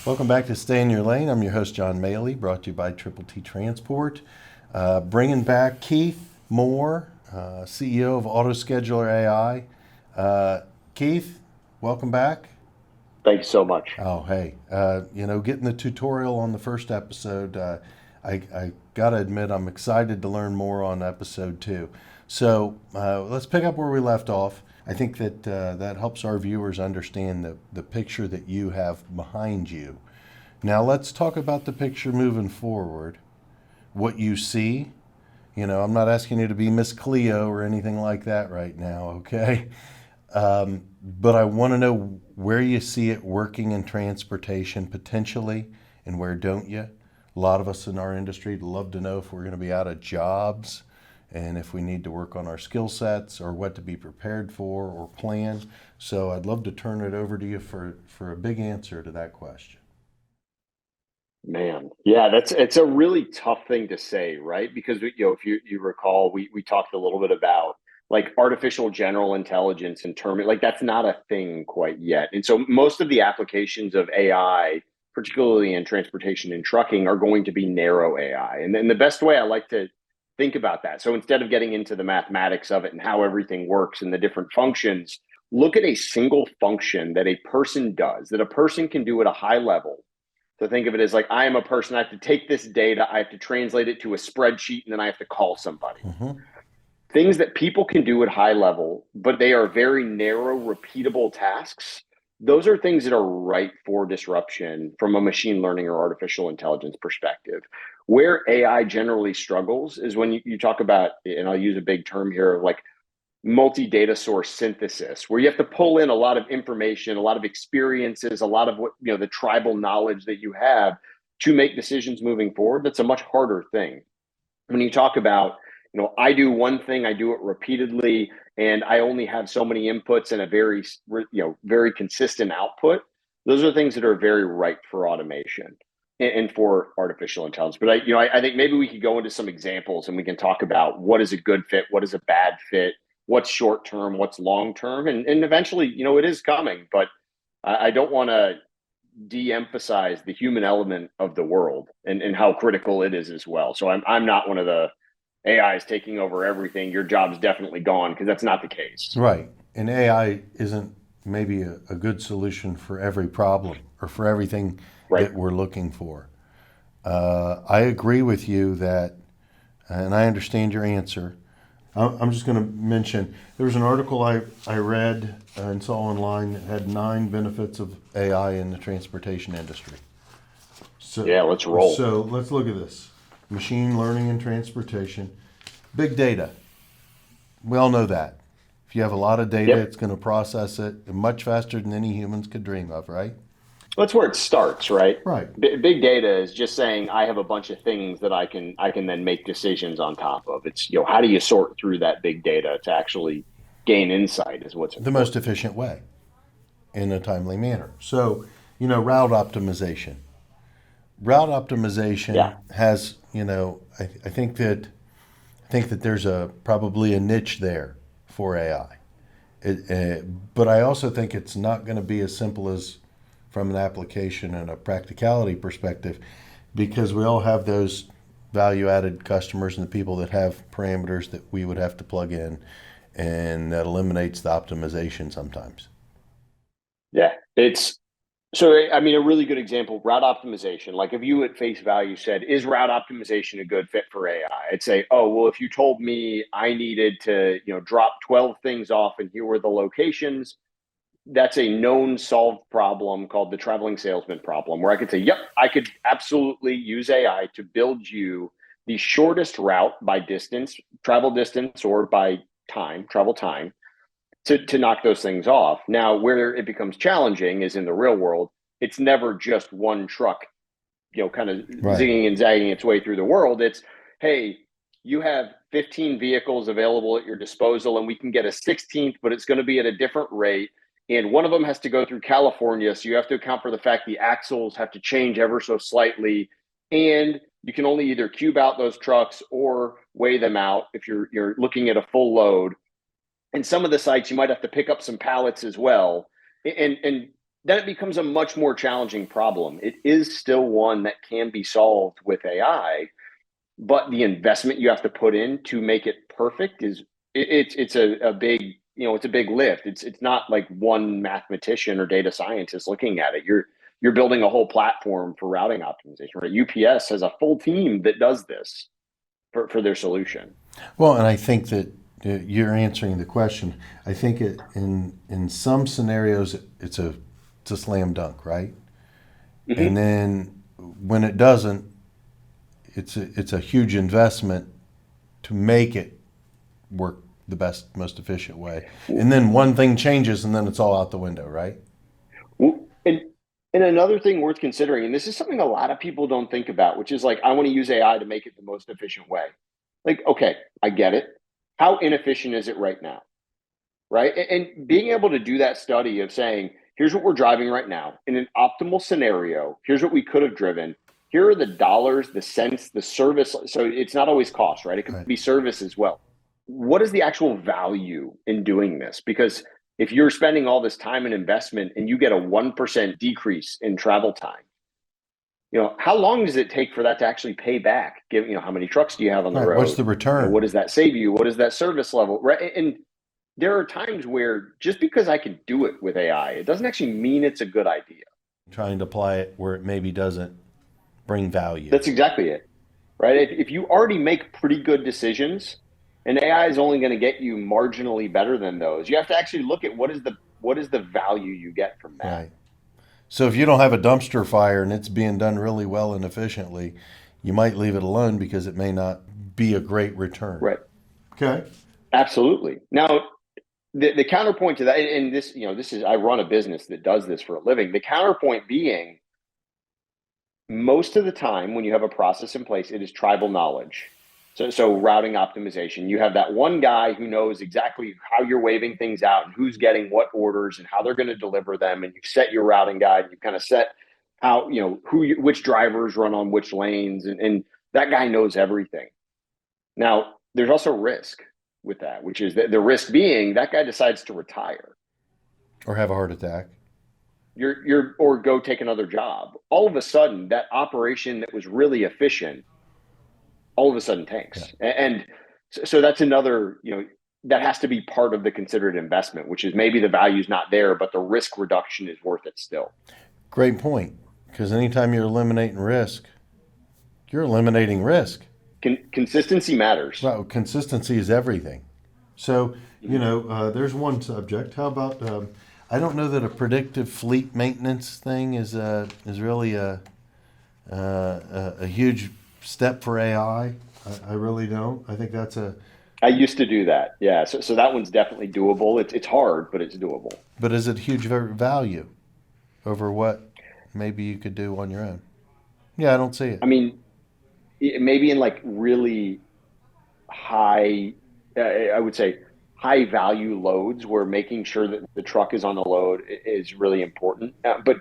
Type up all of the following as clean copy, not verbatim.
Welcome back to Stay in Your Lane. I'm your host, John Maley, brought to you by Triple T Transport. Bringing back Keith Moore, CEO of AutoScheduler.AI. Keith, welcome back. Thanks so much. Oh, hey, getting the tutorial on the first episode, I got to admit I'm excited to learn more on episode two. So let's pick up where we left off. I think that that helps our viewers understand the picture that you have behind you. Now let's talk about the picture moving forward. What you see. I'm not asking you to be Miss Cleo or anything like that right now, okay? But I want to know where you see it working in transportation potentially, and where don't you? A lot of us in our industry would love to know if we're going to be out of jobs and if we need to work on our skill sets or what to be prepared for or plan. So I'd love to turn it over to you for a big answer to that question. Man, yeah, it's a really tough thing to say, right? Because if you recall, we talked a little bit about like artificial general intelligence and term like that's not a thing quite yet. And so most of the applications of AI, particularly in transportation and trucking, are going to be narrow AI. And then the best way I like to think about that. So instead of getting into the mathematics of it and how everything works and the different functions, look at a single function that a person does, that a person can do at a high level. So think of it as like, I am a person, I have to take this data, I have to translate it to a spreadsheet, and then I have to call somebody. Mm-hmm. Things that people can do at high level, but they are very narrow, repeatable tasks. Those are things that are ripe for disruption from a machine learning or artificial intelligence perspective. Where AI generally struggles is when you talk about, and I'll use a big term here, like multi-data source synthesis, where you have to pull in a lot of information, a lot of experiences, a lot of what the tribal knowledge that you have to make decisions moving forward. That's a much harder thing. When you talk about, I do one thing, I do it repeatedly, and I only have so many inputs and a very consistent output. Those are things that are very ripe for automation and for artificial intelligence. But I think maybe we could go into some examples and we can talk about what is a good fit, what is a bad fit, what's short term, what's long term, and eventually, it is coming. But I don't want to de-emphasize the human element of the world and how critical it is as well. So I'm not one of the AI is taking over everything. Your job's definitely gone, because that's not the case. Right. And AI isn't maybe a good solution for every problem or for everything Right. that we're looking for. I agree with you that, and I understand your answer. I'm just going to mention there was an article I read and saw online that had 9 benefits of AI in the transportation industry. Yeah, let's roll. So let's look at this. Machine learning in transportation, big data. We all know that. If you have a lot of data, Yep. it's going to process it much faster than any humans could dream of, right? That's where it starts, right? Right. Big data is just saying I have a bunch of things that I can then make decisions on top of. It's how do you sort through that big data to actually gain insight is what's The most important. efficient way in a timely manner. So, route optimization. Route optimization Yeah. has, I think that there's probably a niche there for AI. But I also think it's not going to be as simple as from an application and a practicality perspective, because we all have those value added customers and the people that have parameters that we would have to plug in, and that eliminates the optimization sometimes. Yeah. It's so, I mean, a really good example, route optimization. Like if you at face value said, is route optimization a good fit for AI? I'd say, oh, well, if you told me I needed to, drop 12 things off and here were the locations, that's a known solved problem called the traveling salesman problem, where I could say, yep, I could absolutely use AI to build you the shortest route by distance, travel distance, or by time, travel time, to knock those things off. Now, where it becomes challenging is in the real world. It's never just one truck, kind of Right. zigging and zagging its way through the world. It's, hey, you have 15 vehicles available at your disposal, and we can get a 16th, but it's going to be at a different rate. And one of them has to go through California. So you have to account for the fact the axles have to change ever so slightly. And you can only either cube out those trucks or weigh them out if you're looking at a full load. And some of the sites you might have to pick up some pallets as well. And then it becomes a much more challenging problem. It is still one that can be solved with AI, but the investment you have to put in to make it perfect is it's a big, it's a big lift. It's not like one mathematician or data scientist looking at it. You're building a whole platform for routing optimization, right? UPS has a full team that does this for their solution. Well, and I think that you're answering the question. I think in some scenarios it's a slam dunk, right? And Hmm. then when it doesn't, it's a huge investment to make it work the best, most efficient way. And then one thing changes, and then it's all out the window, right? And and another thing worth considering, and this is something a lot of people don't think about, which is like, I want to use AI to make it the most efficient way. Like, okay, I get it. How inefficient is it right now? Right. And being able to do that study of saying, here's what we're driving right now in an optimal scenario, here's what we could have driven. Here are the dollars, the cents, the service. So it's not always cost, right? It could Right. be service as well. What is the actual value in doing this? Because if you're spending all this time and investment and you get a 1% decrease in travel time, how long does it take for that to actually pay back? Given, how many trucks do you have on the Right. What's road? the return? What does that save you? What is that service level? Right. And there are times where just because I can do it with AI, it doesn't actually mean it's a good idea. Trying to apply it where it maybe doesn't bring value. That's exactly it, right? If you already make pretty good decisions, and AI is only going to get you marginally better than those, you have to actually look at what is the value you get from that. Right. So if you don't have a dumpster fire and it's being done really well and efficiently, you might leave it alone because it may not be a great return. Right. Okay. Absolutely. Now, the counterpoint to that, and this is, I run a business that does this for a living. The counterpoint being, most of the time when you have a process in place, it is tribal knowledge. So routing optimization, you have that one guy who knows exactly how you're waving things out and who's getting what orders and how they're going to deliver them. And you've set your routing guide. You kind of set how, which drivers run on which lanes, and that guy knows everything. Now, there's also risk with that, which is the risk being that guy decides to retire. Or have a heart attack. Or go take another job. All of a sudden, that operation that was really efficient, all of a sudden Yeah. tanks. And so that's another, that has to be part of the considered investment, which is maybe the value's not there, but the risk reduction is worth it still. Great point. Because anytime you're eliminating risk, you're eliminating risk. Consistency matters. Well, consistency is everything. So, Mhm. there's one subject. How about, I don't know that a predictive fleet maintenance thing is really a huge step for AI. I really don't. I think that's a, I used to do that. Yeah. So that one's definitely doable. It's hard, but it's doable. but is it huge value over what maybe you could do on your own? Yeah, I don't see it. I mean, maybe in like really high, I would say high value loads where making sure that the truck is on the load is really important. But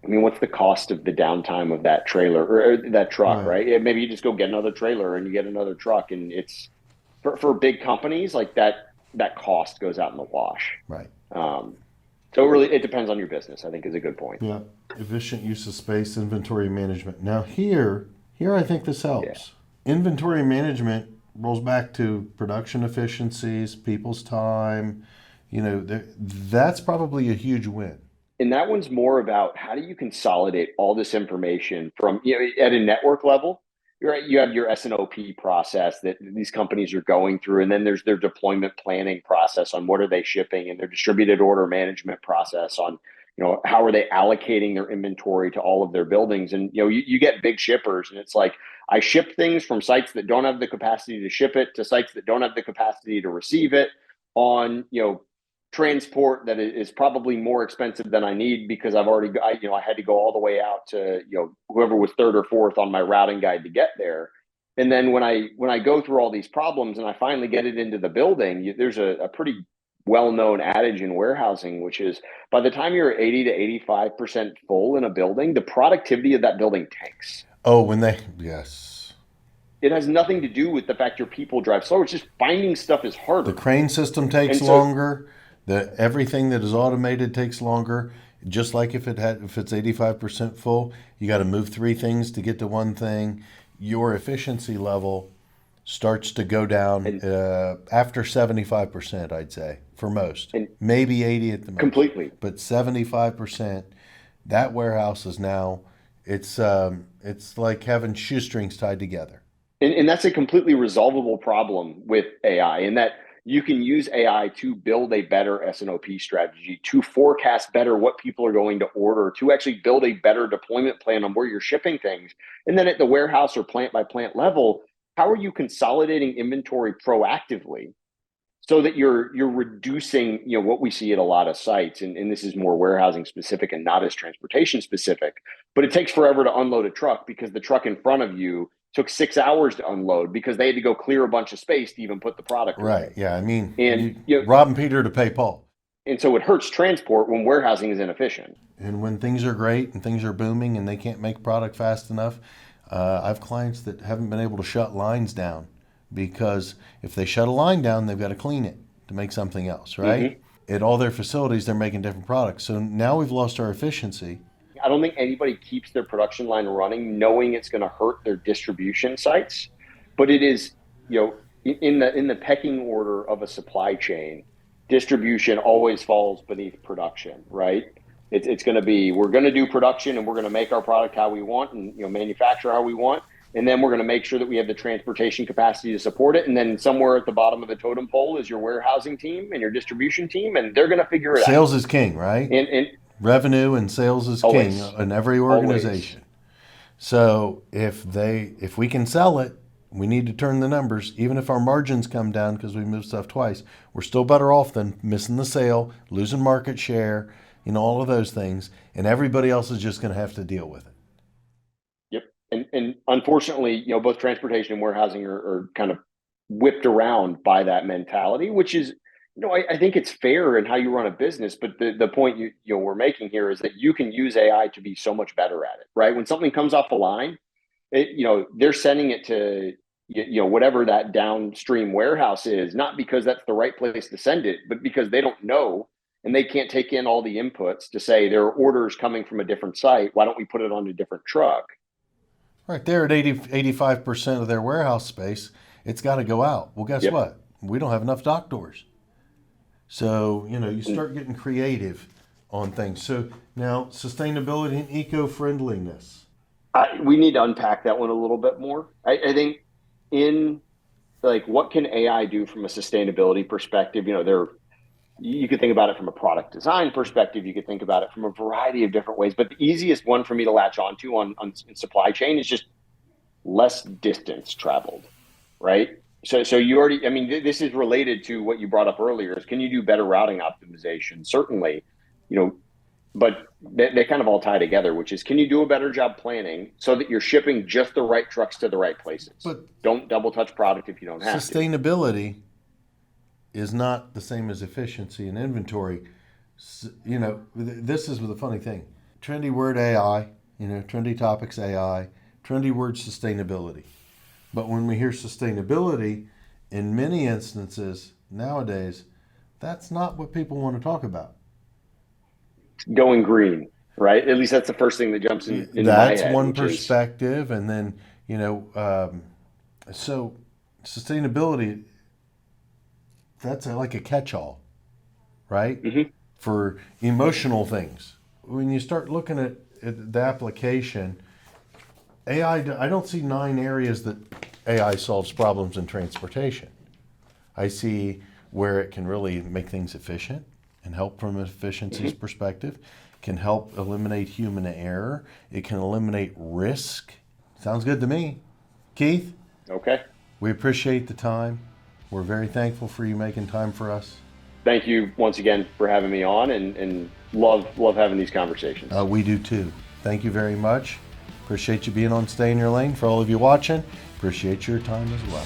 I mean, what's the cost of the downtime of that trailer or that truck, Right, right? Maybe you just go get another trailer and you get another truck, and it's for big companies like that. That cost goes out in the wash. right. Um, so it depends on your business. I think is a good point. Yeah. Efficient use of space, inventory management. Now here I think this Yeah. helps. Inventory management rolls back to production efficiencies, people's time. That's probably a huge win. And that one's more about how do you consolidate all this information from, at a network level. Right, you have your S&OP process that these companies are going through, and then there's their deployment planning process on what are they shipping, and their distributed order management process on, how are they allocating their inventory to all of their buildings. And you get big shippers, and it's like, I ship things from sites that don't have the capacity to ship it to sites that don't have the capacity to receive it on, transport that is probably more expensive than I need because I had to go all the way out to, whoever was third or fourth on my routing guide to get there. And then when I go through all these problems and I finally get it into the building, there's a pretty well-known adage in warehousing, which is by the time you're 80 to 85% full in a building, the productivity of that building tanks. Oh, yes. It has nothing to do with the fact your people drive slower. It's just finding stuff is The harder. crane system takes And so longer. The everything that is automated takes longer. Just like if it's 85% full, you got to move three things to get to one thing. Your efficiency level starts to go down and after 75%, I'd say, for most. and Maybe 80 at the most. completely. But 75%, that warehouse is now, it's like having shoestrings tied together. And that's a completely resolvable problem with AI, in that you can use AI to build a better S&OP strategy, to forecast better what people are going to order, to actually build a better deployment plan on where you're shipping things. And then at the warehouse or plant by plant level, how are you consolidating inventory proactively so that you're reducing, what we see at a lot of sites, and this is more warehousing specific and not as transportation specific, but it takes forever to unload a truck because the truck in front of you took 6 hours to unload because they had to go clear a bunch of space to even put the product Right. away. Yeah. I mean, And robbing Peter to pay Paul. and so it hurts transport when warehousing is inefficient. And when things are great and things are booming and they can't make product fast enough, I have clients that haven't been able to shut lines down because if they shut a line down, they've got to clean it to make something else, right? Mm-hmm. At all their facilities, they're making different products. So now we've lost our efficiency. I don't think anybody keeps their production line running knowing it's going to hurt their distribution sites, but it is, in the pecking order of a supply chain, distribution always falls beneath production, right? It's going to be, we're going to do production and we're going to make our product how we want and manufacture how we want, and then we're going to make sure that we have the transportation capacity to support it. And then somewhere at the bottom of the totem pole is your warehousing team and your distribution team, and they're going to figure it out. Sales is king, right? And Revenue and sales is king always, in every always. organization. So if we can sell it, we need to turn the numbers. Even if our margins come down because we moved stuff twice, we're still better off than missing the sale, losing market share, all of those things. And everybody else is just going to have to deal with it. Yep. And unfortunately, both transportation and warehousing are kind of whipped around by that mentality, which is, I think it's fair in how you run a business. But the point we're making here is that you can use AI to be so much better at it, right? When something comes off the line, they're sending it to whatever that downstream warehouse is, not because that's the right place to send it, but because they don't know and they can't take in all the inputs to say there are orders coming from a different site. Why don't we put it on a different truck? Right there at 85% of their warehouse space, it's got to go out. Well, guess Yep. what? We don't have enough dock doors. So, you start getting creative on things. So now sustainability and eco-friendliness. We need to unpack that one a little bit more. I think in what can AI do from a sustainability perspective? You could think about it from a product design perspective. You could think about it from a variety of different ways. But the easiest one for me to latch onto on in supply chain is just less distance traveled, right? So you already, this is related to what you brought up earlier. Is can you do better routing optimization? Certainly, but they kind of all tie together, which is, can you do a better job planning so that you're shipping just the right trucks to the right places? But don't double touch product if you don't have sustainability is not the same as efficiency and inventory. This is the funny thing. Trendy word AI, trendy topics AI, trendy word sustainability. But when we hear sustainability, in many instances nowadays, that's not what people want to talk about. to. Going green, right? At least that's the first thing that jumps into my That's head. one perspective. And then, so sustainability, that's like a catch-all, right? Mm-hmm. For emotional things. When you start looking at the application, AI, I don't see 9 areas that AI solves problems in transportation. I see where it can really make things efficient and help from an efficiencies perspective, can help eliminate human error. It can eliminate risk. Sounds good to me. Keith? Okay. We appreciate the time. We're very thankful for you making time for us. Thank you once again for having me on, and love having these conversations. We do too. Thank you very much. Appreciate you being on Stay in Your Lane. For all of you watching, appreciate your time as well.